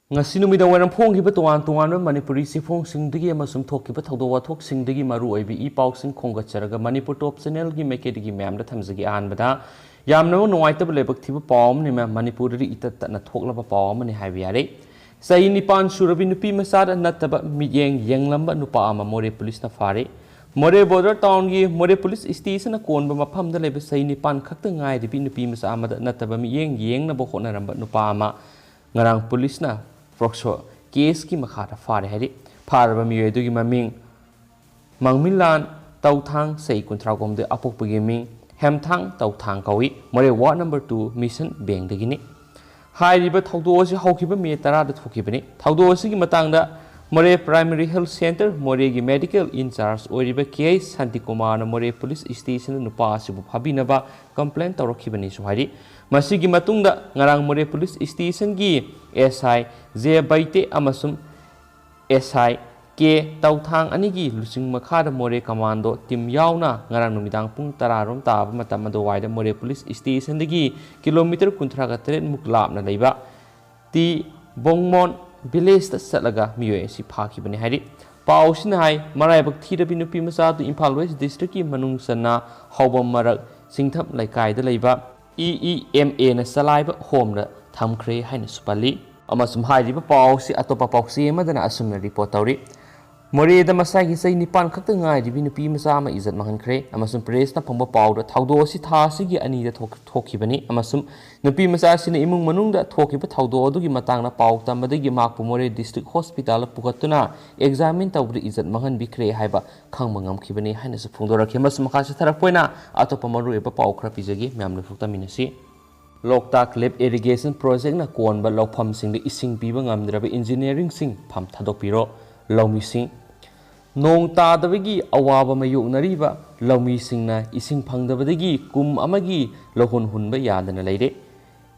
ngasi numidang waram phonggiba tongan Manipuri sifongsingdagi amasum thokkiba thawdok wathokingdagi maru oibi I pausing khongatcharaga Manipur top channel gi mekedigi myamda thamjagi anbada yamna nuwaitaba lebak thiba pawm ni Manipur ri itatna thoklaba pawm ni haibi yare sai nipan surabi nupi masada nataba miyeng yenglamba nupa ama more police na fare more border town gi more police station na konba mafamda leba sai nipan khakta ngai ri nupi masa amada nataba miyeng yengna bo khona ramba nupa ama ngarang police na Proxo case ki makhata fare hari farba miye du gi maming mangmilan tauthang sei kuntragom de apokpagi ming hemthang tauthang kawi more ward number 2 mission beng de gini hai riba thawdo si hawkiba me tara da thokibani thawdo si gi matang da more primary health center more gi medical in charge oriba KI Santi Kumar na more police station nupa sibu phabina ba complaint tawrokibani so hari masigi matungda ngarang more police station gi SI Je Baite amasum SI K Tauthang anigi lusing makhada more commando team yauna ngarang numidang pung tararom taba matam ado waida more police station dagi kilometer kunthraga 3 muk lapna leiba ti Bongmon village ta salaga miyoy si phakibani hari pausin hai maraibak thirabi nupi masa tu Imphal West district ki manung sana hawbam marak singthap laikai da leiba EEMA na salaiba home na thamkhre haina supali amasum hairiba pausi atopa pausi amadana asumna report tawri more da masagi sei nipan khakta ngai ribi nupi masa ama ejat manghankhre amasum press na phangba pawda thawdo si tha sigi ani da thokhibani amasum nupi masa sina imung manung da thokhiba thawdo adugi matang na paw tambadagi makpu more district hospital pukatuna examine tawri ejat manghan bikre haiba khangma ngamkhibani haina su phungdorakhi amasum khasi tharakpoina atopa maru eba paw khra pijagi myamna thukta minasi Lokta clip irrigation project na konba lawpham sing de ising piba ngamdraba engineering sing pham thadokpiro lawmi sing nong tadabagi awaba mayoknariba lawmi singna ising phangdabadagi kum amagi lohon hunba yadana leire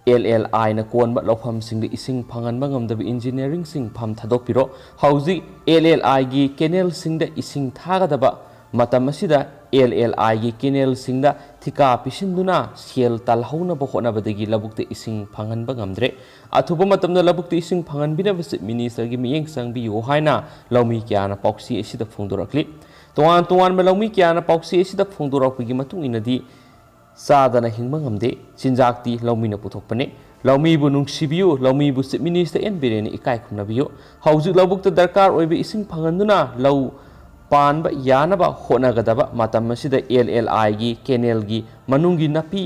LLI na konba lawpham sing de ising phanganba ngamdaba engineering sing pham thadokpiro hauji LLI gi canal sing de ising thagadaba matam asida LLI gi canal sing da thika pisinduna sel talhauna bokhona badagi labukte ising phanganba ngamdre athuba matamna labukte ising phanganbina bas minister gi miyeng sangbi yo haina lawmi kyana pauksi asida phungdorakli toan ma lawmi kyana pauksi asida phungdorakpigi matung inadi sadana hingma ngamde sinjakti lawmi na puthokpane lawmi bu nungsibiyu lawmi bu minister en bireni ikai khumnabiyu haujuk labukte darkar oibe ising phanganduna law Panba yanaba honagadaba matam asida LLI gi canal gi manungi napi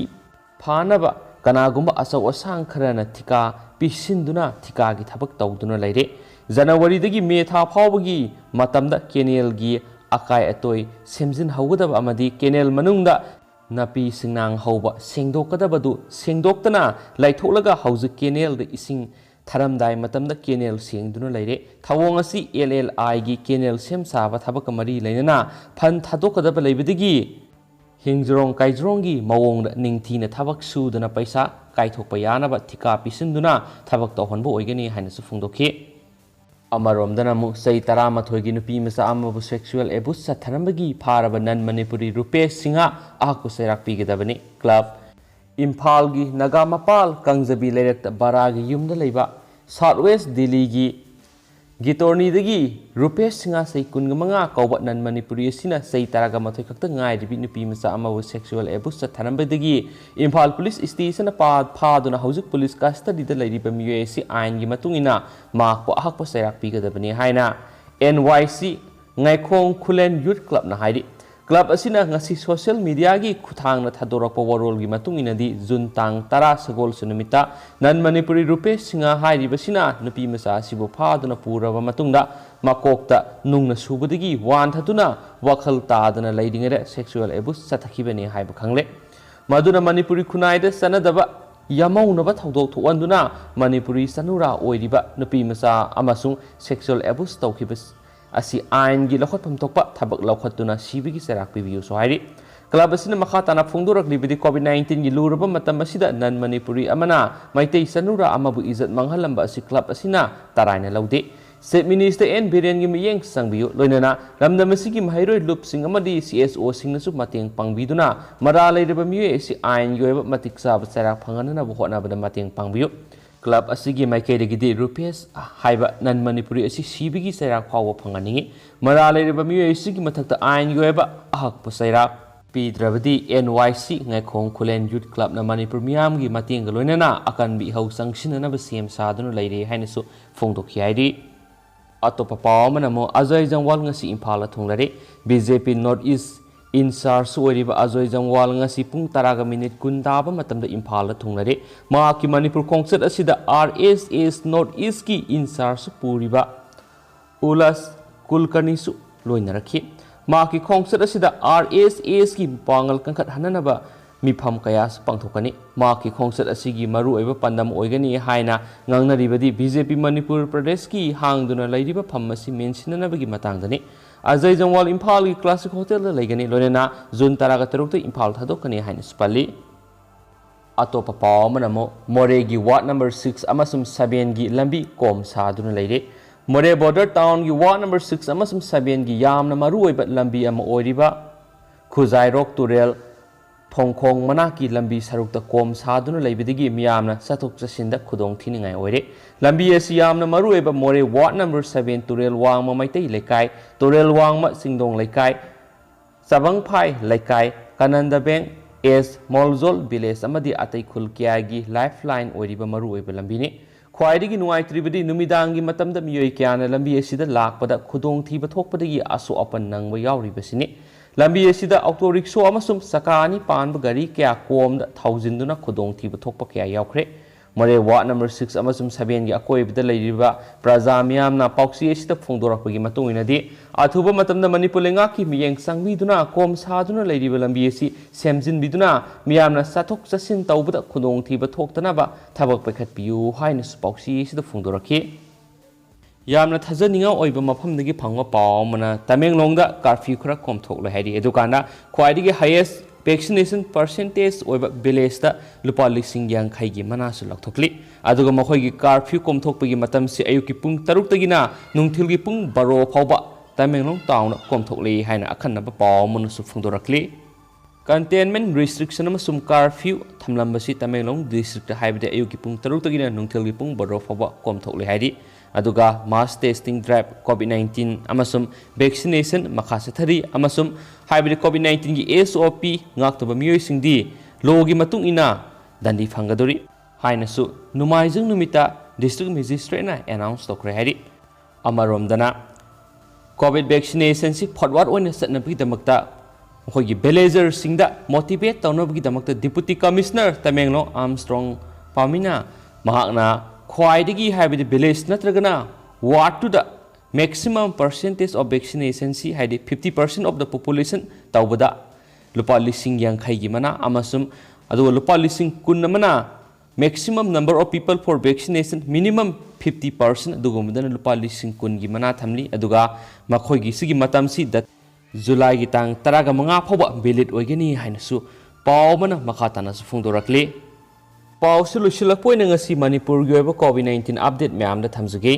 phanaba kanagumba asaw asang kharana thika pisinduna thika gi thabak tawduna leire January dagi me tha phawbagi matamda canal gi akai atoi semjin hawgadaba amadi canal manungda napi singnang hawba sengdokadabadu sengdoktana laitholaga hauju canal de ising Tharamdai matamda canal sengduna leire thawong asi LLI gi canal sem saba thabak mari leinana phan thadokadaba leibidigi hingjrong kaijrong gi mawong da ningthina thabak suduna paisa kaithokpa yanaba thika pisinduna thabak tawhonbo oigani haina su phungdokhi amaromdana mu sei 13 gi nupi masa amabu sexual abuse satharambagi pharaba nan Manipuri Rupesh Singha ahku serak pigedabani club Imphal gi Naga Mapal Kangjabi Leirekta Baragi yumda leiba Southwest Delhi gi Gitorni dagi Rupesh Singha sei kungamanga kaubat nan Manipuri asina sei taraga mathoi khakta ngai ribi nupi masa amabu sexual abuse satharambadagi Imphal police station pa phaduna haujuk police custody da leiriba miyoy si ain gi matungina makpo ahakpo serak pigadabani haina NYC Ngaikhong Khulen Youth Club na hairi Club asina ngasi social media gi khuthang na thadorakpa warol gi matung inadi June tang 10 sagol sunumita nan Manipuri Rupesh Singha hairi basina nupi masa sibu phaduna puraba matungda Makokta nungna subudagi wan thatuna wakhal tadana leidingere sexual abuse sathakibani haiba khangle maduna Manipuri khunai da sanadaba yamaunaba thodok thoanduna Manipuri sanura oiriba nupi masa amasung sexual abuse tawkhibas asi ain gi lakhot phamtokpa thabak lakhotuna sibigi serak pibiyu so hairi club asina makha tana phungdorak libidi COVID-19 gi luraba matam asida nan Manipuri amana maitei sanura amabu ejat manghalamba asi club asina taraina laude State Minister N Biren gi miyeng sangbiyu loinana lamdam asigi mahairoi loop sing amadi CSO singnasu mateng pangbiduna mara leiraba miye asi ain yoiba matik sab serak phangana bu hona bada mateng pangbiyu club असि माइकैदगी Rupesh हाइबा none Manipuri असि सिबिगी चैराक फाव फंगनिंगी मरा लेरिबा मियोइसिगी मथक्ता आइन योएबा अहकप चैराक पीद्रबदी NYC ngaikhong khulen youth club na manipur miam gi mating loinana akan bi hau sangsinana ba sem sadunu leire hainasu phongdokhi hairi atopa pawmana mo Ajay Jangwal ngasi Imphala thunglare BJP North East in charge oiriba Ajay Jangwal ngasi pung 10 kun daba matamda Imphala thunglare ma ki manipur khongset asida RSS North East ki in charge puriba Ulas Kulkarni su loinarakhi माकी खोंगसत असिदा RSS की पांगल कंखत हननबा मिफम कयास पांगथोकनी माकी खोंगसत असिगी मरु ओइबा पंदम ओइगनी हाइना ngangnaribadi BJP Manipur Pradesh की हांगदुना लैरिबा फम्मसी मेंसिननबगी मतांगदनी अजय जंगवाल इम्फाल की classic hotel लैगनी लोनेना जून 13 ते Imphal थादोकनी हाइना स्पल्ली अतोपा पावमनमो मोरेगी ward number 6 अमसुम 7 की लंबी कोम सादुना लैरे मोरे border town की ward number 6 अमसुम 7 की यामना मरुओइबा लंबी अमा ओइरिबा खुजाइरोक तुरेल थोंखोंग मना की लंबी सरुकता कोम सादुना लैबदिगी मियामना सथोक चसिंदा खुदोंग थिनिंगाय ओइरे लंबी एसि यामना मरुओइबा मोरे ward number 7 तुरेल वांगमा Meitei लेकाय तुरेल वांगमा सिंगदोंग लेकाय सबंगफाई लेकाय कानंदा bank S मोलजोल village अमदी अतै खुल क्यागी लाइफलाइन ओइरिबा मरुओइबा लंबीनी ख्वाइदगी नुआइत्रिबदी नुमिदांगी मतमदा मियोय क्याना लंबी एसिदा लाकपदा खुदोंग थीबा थोकपदगी आसो अपन नंगबा यावरिबसिनी लंबी एसिदा ऑटो रिक्शा अमसुम सकानी पानबा गाड़ी क्या कोमदा थाउजिंदुना खुदोंग थीबा थोकपा क्या यावख्रे मरे वार्ड नंबर 6 अमसुम 7 की अकोइबदा लैरिबा प्रजा मियामना पाउक्सी एसिदा फोंदोरकपगी मतुंगिनदी अथुबा मतमदा मणिपुर लेंगा की मियेंग संगबिदुना कोम सादुना लैरिबा लंबी एसि सेमजिनबिदुना मियामना साथोक चसिन तौबदा खुदोंग थीबा थोक्तनाबा थबक पैखतपियु हाइना पाउक्सी एसिदा फोंदोरखि यामना थजनिंगा ओइबा मफमदगी फंगवा पावमना तमेंगलोंगदा कर्फ्यू खरा कोमथोकले हाइरि एदुकाना ख्वाइदगी हाईएस्ट वैक्सीनेशन परसेंटेज ओइबा विलेजदा लुपा लिसिंग यांखैगी मनासु लौथोकली अदुगा मखोइगी कर्फ्यू कोमथोकपगी मतमसि अयुकी पुंग 3 तगिना नुंगथिलगी पुंग 12 फावबा तमेंगलोंग टाउन कोमथोकले हाइना अखन्नबा पावमनुसु फुंदोरकली कंटेनमेंट रिस्ट्रिक्शन अमसुम कर्फ्यू थमलंबसि तमेंगलोंग डिस्ट्रिक्ट हाइबदे अयुकी पुंग 3 तगिना नुंगथिलगी पुंग 12 फावबा कोमथोकले हाइरि अदुगा मास टेस्टिंग ड्राइव COVID-19 अमसुम वैक्सीनेशन मखासथरी अमसुम हाइब्रिड COVID-19 की SOP ngaktoba miyoisingdi logi matung ina dandi phanggadori hainasु numaijung numita district magistrate na announce tokre hari amaromdana COVID vaccination si forward oina satnabgi damakta khogi villager singda motivate tawnabgi damakta deputy commissioner Tamenglong Armstrong Pamina mahakna ख्वाइदगी हाइबदि village नत्रगना ward to the maximum percentage of vaccination si haidi 50% of the population tawbada lupa lising yang khaigi mana amasum adu lupa lising kun mana maximum number of people for vaccination minimum 50% adugumdana lupa lising kun gi mana thamli aduga makhoi gi sigi matam si that July gi tang 15 phawa valid oigani hainasu pawmana makhatana su phungdorakli पाव सुलुसिलपोइना ngasi Manipur gi oiba COVID-19 update myam da thamjage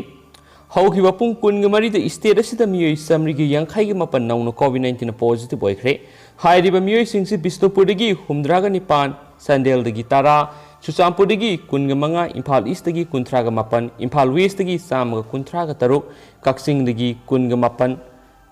haukiba pung kun gi mari da state asida miyoi samri gi yankhai gi mapan nauna COVID-19 positive oikhre hairiba miyoi singsi Bisnupur dagi 19 Sandel dagi 10 Chuchampur dagi 15 Imphal East dagi 19 Imphal West dagi 13 Kaksing dagi 18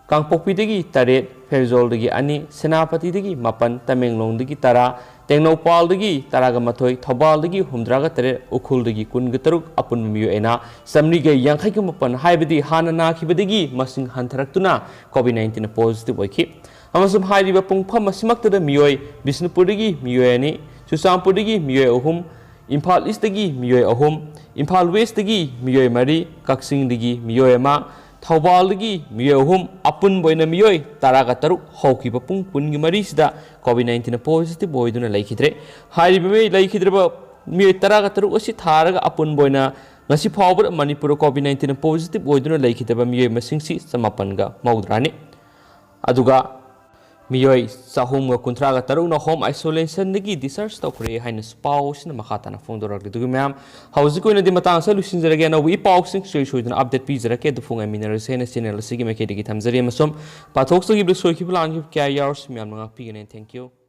Kangpokpi dagi 8 Ferjol dagi 2 Senapati dagi 8 Tamenglong dagi 10 Tengnopal dagi 13 Thobal dagi 13 Ukhul dagi 13 apun miyoena samri ga yankhai ga mapan haibadi hana na khibadagi masing hantharaktuna COVID-19 positive oikhi amasum hairiba pungpham masimakta da miyoi Bisnupur dagi miyoeni Chusampur dagi miyoi ahum Imphal East dagi miyoi ahum Imphal West dagi miyoi mari Kaksing dagi miyoi ma Thobal dagi miyoi ahum apun boina miyoi 13 haukiba pung kun gi mari sida COVID-19 positive boiduna laikhidre hairiba me laikhidraba miyoi 13 osi tharaga apun boina ngasi phawba Manipur COVID-19 positive boiduna laikhidaba miyoi masingsi samapanga maudrani aduga miyoi sahumga 13 na home isolation dagi discharge tokre haina spaw sina makhatana phongdorak dugu ma'am hauji koina di matang sa lusinjarage na wi paw sing soiduna update pi jarake du funga minerals hena channel sigi meke digi thamjari masom pathok sagi blu soiki plan kya years ma'am nga pi ne thank you